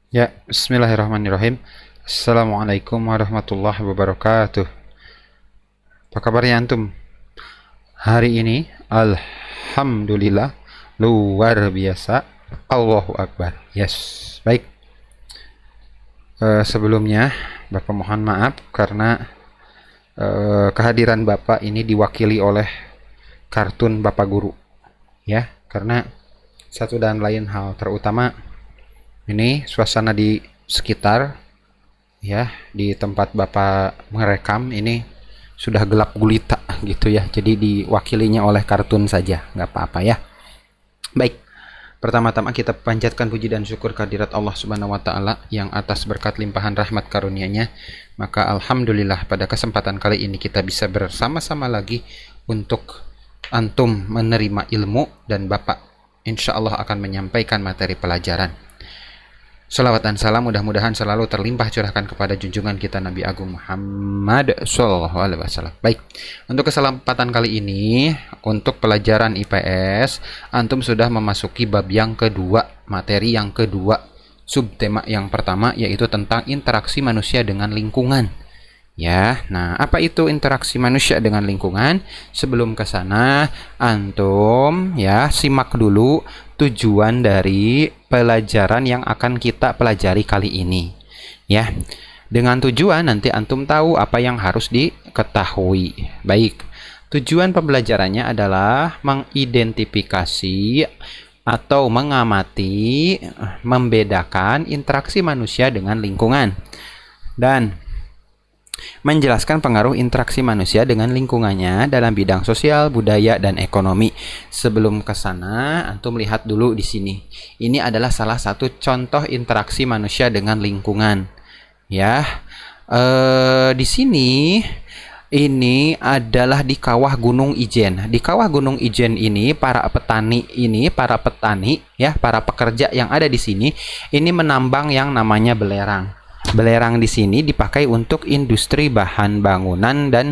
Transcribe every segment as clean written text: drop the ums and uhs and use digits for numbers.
Ya, bismillahirrahmanirrahim. Assalamualaikum warahmatullahi wabarakatuh. Apa kabarnya antum? Hari ini, alhamdulillah, luar biasa. Allahu Akbar. Yes, baik. Sebelumnya, Bapak mohon maaf karena kehadiran Bapak ini diwakili oleh kartun Bapak Guru. Ya, karena satu dan lain hal, terutama ini suasana di sekitar ya di tempat Bapak merekam ini sudah gelap gulita gitu ya, jadi diwakilinya oleh kartun saja, nggak apa-apa ya. Baik, pertama-tama kita panjatkan puji dan syukur kehadirat Allah Subhanahu wa taala yang atas berkat limpahan rahmat karunia-Nya, maka alhamdulillah pada kesempatan kali ini kita bisa bersama-sama lagi untuk antum menerima ilmu dan Bapak insya Allah akan menyampaikan materi pelajaran. Salawat dan salam mudah-mudahan selalu terlimpah curahkan kepada junjungan kita Nabi Agung Muhammad Sallallahu Alaihi Wasallam. Baik, untuk kesempatan kali ini, untuk pelajaran IPS, antum sudah memasuki bab yang kedua, materi yang kedua, subtema yang pertama yaitu tentang interaksi manusia dengan lingkungan. Ya, nah apa itu interaksi manusia dengan lingkungan? Sebelum ke sana, antum ya simak dulu tujuan dari pelajaran yang akan kita pelajari kali ini. Ya, dengan tujuan nanti antum tahu apa yang harus diketahui. Baik, tujuan pembelajarannya adalah mengidentifikasi atau mengamati, membedakan interaksi manusia dengan lingkungan dan menjelaskan pengaruh interaksi manusia dengan lingkungannya dalam bidang sosial, budaya, dan ekonomi. Sebelum ke sana, antum lihat dulu di sini. Ini adalah salah satu contoh interaksi manusia dengan lingkungan. Ya, di sini ini adalah di kawah Gunung Ijen. Di kawah Gunung Ijen ini para petani ya, para pekerja yang ada di sini ini menambang yang namanya belerang. Belerang di sini dipakai untuk industri bahan bangunan dan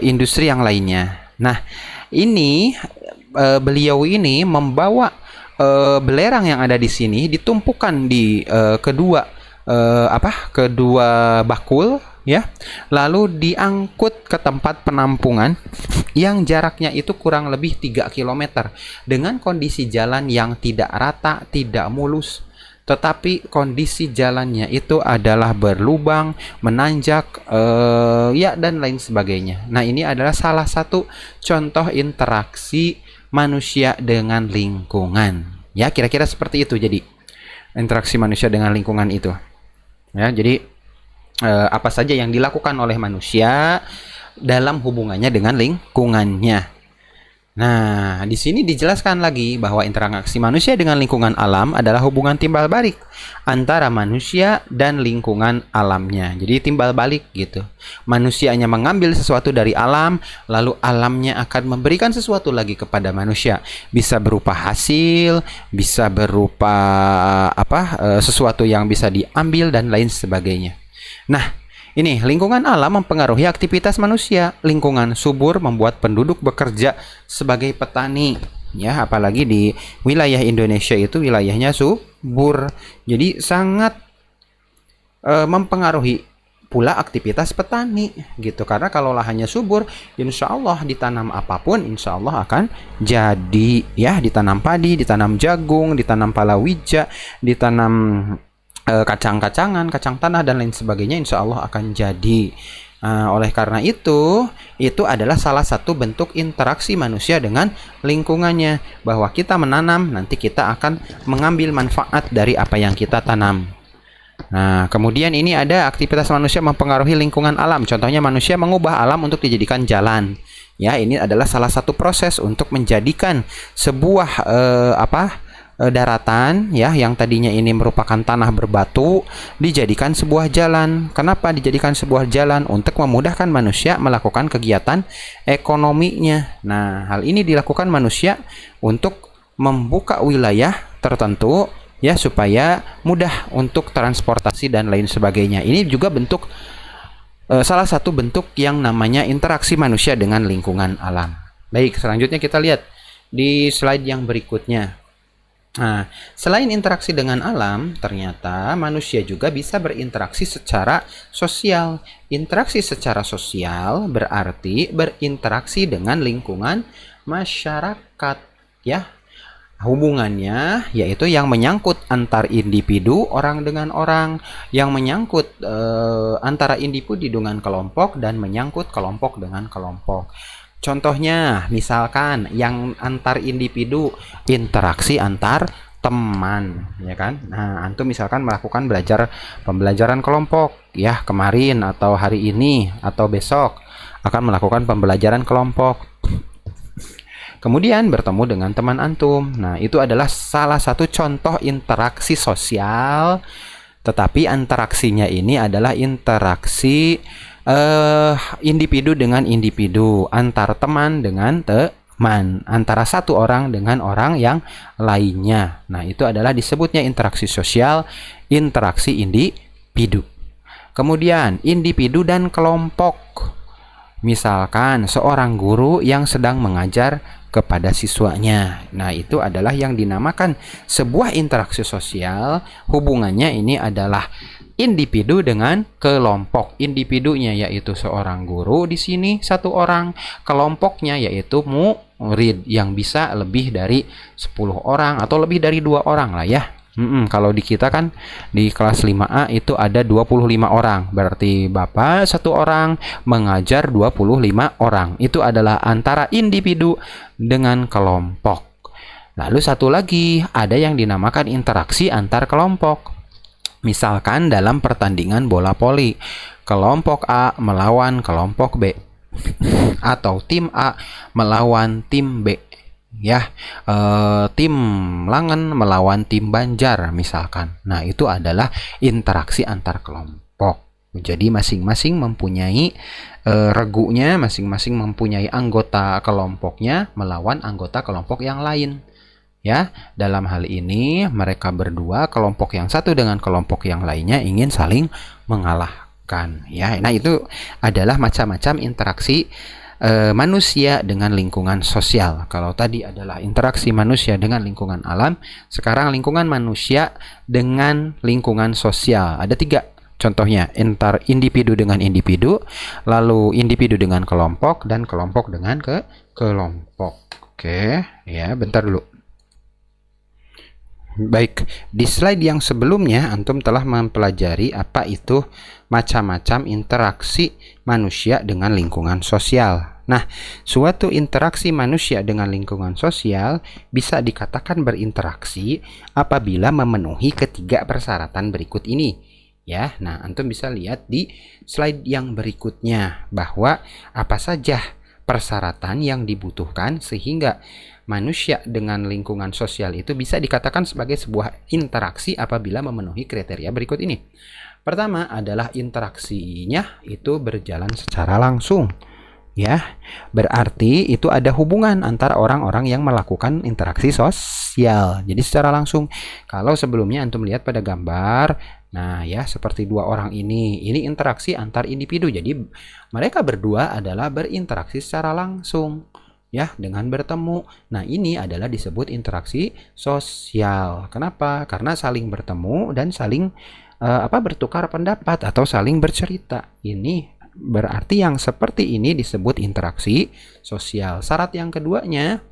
industri yang lainnya. Nah, ini beliau ini membawa belerang yang ada di sini ditumpukan di kedua bakul ya, lalu diangkut ke tempat penampungan yang jaraknya itu kurang lebih 3 km dengan kondisi jalan yang tidak rata, tidak mulus, tetapi kondisi jalannya itu adalah berlubang, menanjak, ya dan lain sebagainya. Nah, ini adalah salah satu contoh interaksi manusia dengan lingkungan. Ya, kira-kira seperti itu. Jadi, interaksi manusia dengan lingkungan itu. Ya, jadi apa saja yang dilakukan oleh manusia dalam hubungannya dengan lingkungannya. Nah, di sini dijelaskan lagi bahwa interaksi manusia dengan lingkungan alam adalah hubungan timbal balik antara manusia dan lingkungan alamnya. Jadi timbal balik gitu. Manusianya mengambil sesuatu dari alam, lalu alamnya akan memberikan sesuatu lagi kepada manusia. Bisa berupa hasil, bisa berupa sesuatu yang bisa diambil dan lain sebagainya. Nah, ini lingkungan alam mempengaruhi aktivitas manusia. Lingkungan subur membuat penduduk bekerja sebagai petani. Ya, apalagi di wilayah Indonesia itu wilayahnya subur. Jadi sangat mempengaruhi pula aktivitas petani gitu. Karena kalau lahannya subur, insya Allah ditanam apapun insya Allah akan jadi ya, ditanam padi, ditanam jagung, ditanam palawija, ditanam kacang-kacangan, kacang tanah dan lain sebagainya insya Allah akan jadi. Oleh karena itu adalah salah satu bentuk interaksi manusia dengan lingkungannya, bahwa kita menanam nanti kita akan mengambil manfaat dari apa yang kita tanam. Nah, kemudian ini ada aktivitas manusia mempengaruhi lingkungan alam. Contohnya manusia mengubah alam untuk dijadikan jalan. Ya, ini adalah salah satu proses untuk menjadikan sebuah daratan ya, yang tadinya ini merupakan tanah berbatu dijadikan sebuah jalan. Kenapa dijadikan sebuah jalan? Untuk memudahkan manusia melakukan kegiatan ekonominya. Nah, hal ini dilakukan manusia untuk membuka wilayah tertentu ya, supaya mudah untuk transportasi dan lain sebagainya. Ini juga bentuk salah satu bentuk yang namanya interaksi manusia dengan lingkungan alam. Baik, selanjutnya kita lihat di slide yang berikutnya. Nah, selain interaksi dengan alam, ternyata manusia juga bisa berinteraksi secara sosial. Interaksi secara sosial berarti berinteraksi dengan lingkungan masyarakat, ya. Hubungannya yaitu yang menyangkut antar individu orang dengan orang, yang menyangkut antara individu dengan kelompok, dan menyangkut kelompok dengan kelompok. Contohnya, misalkan yang antar individu, interaksi antar teman, ya kan? Nah, antum misalkan melakukan pembelajaran kelompok, ya, kemarin atau hari ini atau besok akan melakukan pembelajaran kelompok. Kemudian bertemu dengan teman antum. Nah, itu adalah salah satu contoh interaksi sosial, tetapi interaksinya ini adalah interaksi individu dengan individu, antar teman dengan teman, antara satu orang dengan orang yang lainnya. Nah, itu adalah disebutnya interaksi sosial, interaksi individu. Kemudian individu dan kelompok. Misalkan seorang guru yang sedang mengajar kepada siswanya. Nah, itu adalah yang dinamakan sebuah interaksi sosial. Hubungannya ini adalah individu dengan kelompok. Individunya yaitu seorang guru di sini satu orang, kelompoknya yaitu murid yang bisa lebih dari 10 orang atau lebih dari 2 orang lah ya. Kalau di kita kan di kelas 5A itu ada 25 orang. Berarti Bapak satu orang mengajar 25 orang. Itu adalah antara individu dengan kelompok. Lalu satu lagi ada yang dinamakan interaksi antar kelompok. Misalkan dalam pertandingan bola voli, kelompok A melawan kelompok B atau tim A melawan tim B. Ya, tim Langen melawan tim Banjar misalkan. Nah, itu adalah interaksi antar kelompok. Jadi masing-masing mempunyai regunya, masing-masing mempunyai anggota kelompoknya melawan anggota kelompok yang lain. Ya, dalam hal ini mereka berdua, kelompok yang satu dengan kelompok yang lainnya ingin saling mengalahkan. Ya, nah itu adalah macam-macam interaksi manusia dengan lingkungan sosial. Kalau tadi adalah interaksi manusia dengan lingkungan alam, sekarang lingkungan manusia dengan lingkungan sosial. Ada 3 contohnya, individu dengan individu, lalu individu dengan kelompok, dan kelompok dengan kelompok. Oke, ya, bentar dulu. Baik, di slide yang sebelumnya antum telah mempelajari apa itu macam-macam interaksi manusia dengan lingkungan sosial. Nah, suatu interaksi manusia dengan lingkungan sosial bisa dikatakan berinteraksi apabila memenuhi ketiga persyaratan berikut ini. Ya, nah antum bisa lihat di slide yang berikutnya bahwa apa saja persyaratan yang dibutuhkan sehingga manusia dengan lingkungan sosial itu bisa dikatakan sebagai sebuah interaksi apabila memenuhi kriteria berikut ini. Pertama adalah interaksinya itu berjalan secara langsung. Ya, berarti itu ada hubungan antara orang-orang yang melakukan interaksi sosial. Jadi secara langsung. Kalau sebelumnya antum lihat pada gambar, nah ya seperti 2 orang ini interaksi antar individu. Jadi mereka berdua adalah berinteraksi secara langsung. Ya, dengan bertemu. Nah, ini adalah disebut interaksi sosial. Kenapa? Karena saling bertemu dan saling bertukar pendapat atau saling bercerita. Ini berarti yang seperti ini disebut interaksi sosial. Syarat yang keduanya,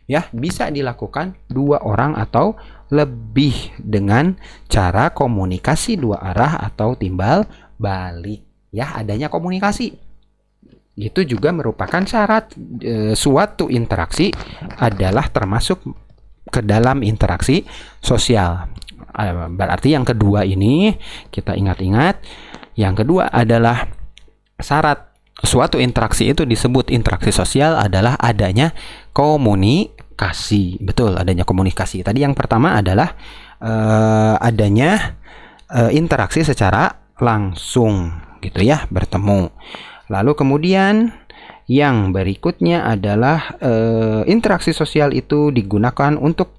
ya, bisa dilakukan 2 orang atau lebih dengan cara komunikasi 2 arah atau timbal balik. Ya, adanya komunikasi. Itu juga merupakan syarat. Suatu interaksi adalah termasuk ke dalam interaksi sosial. Berarti yang kedua ini kita ingat-ingat. Yang kedua adalah syarat suatu interaksi itu disebut interaksi sosial adalah adanya komunikasi. Betul, adanya komunikasi. Tadi yang pertama adalah adanya interaksi secara langsung gitu ya, bertemu. Lalu kemudian yang berikutnya adalah interaksi sosial itu digunakan untuk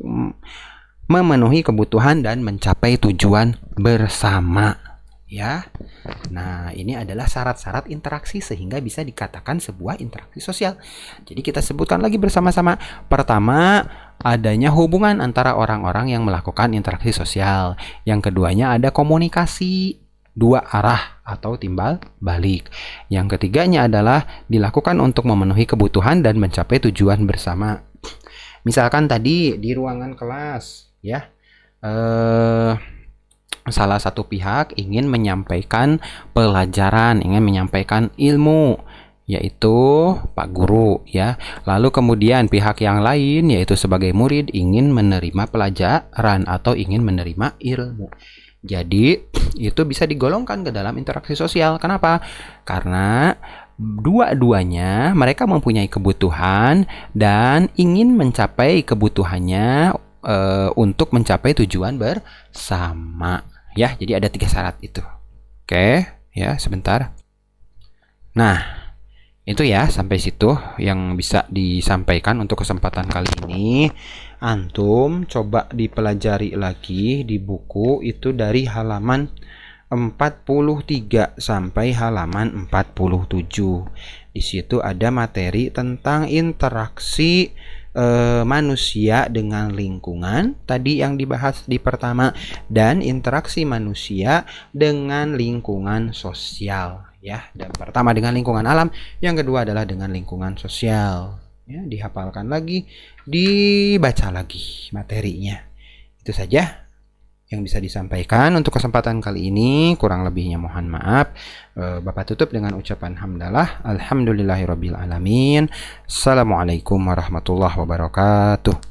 memenuhi kebutuhan dan mencapai tujuan bersama. ya. Nah, ini adalah syarat-syarat interaksi sehingga bisa dikatakan sebuah interaksi sosial. Jadi kita sebutkan lagi bersama-sama. Pertama, adanya hubungan antara orang-orang yang melakukan interaksi sosial. Yang keduanya ada komunikasi dua arah atau timbal balik. Yang ketiganya adalah dilakukan untuk memenuhi kebutuhan dan mencapai tujuan bersama. Misalkan tadi di ruangan kelas, ya, salah satu pihak ingin menyampaikan pelajaran, ingin menyampaikan ilmu, yaitu Pak Guru, ya. Lalu kemudian pihak yang lain, yaitu sebagai murid, ingin menerima pelajaran atau ingin menerima ilmu. Jadi itu bisa digolongkan ke dalam interaksi sosial. Kenapa? Karena dua-duanya mereka mempunyai kebutuhan dan ingin mencapai kebutuhannya untuk mencapai tujuan bersama. Ya, jadi ada 3 syarat itu. Oke, ya sebentar. Nah, itu ya sampai situ yang bisa disampaikan untuk kesempatan kali ini. Antum coba dipelajari lagi di buku itu dari halaman 43 sampai halaman 47. Di situ ada materi tentang interaksi manusia dengan lingkungan tadi yang dibahas di pertama, dan interaksi manusia dengan lingkungan sosial, ya. Dan pertama dengan lingkungan alam, yang kedua adalah dengan lingkungan sosial. Ya, dihafalkan lagi, dibaca lagi materinya. Itu saja yang bisa disampaikan untuk kesempatan kali ini. Kurang lebihnya mohon maaf. Bapak tutup dengan ucapan hamdalah. Alhamdulillahirabbil alamin. Assalamualaikum warahmatullahi wabarakatuh.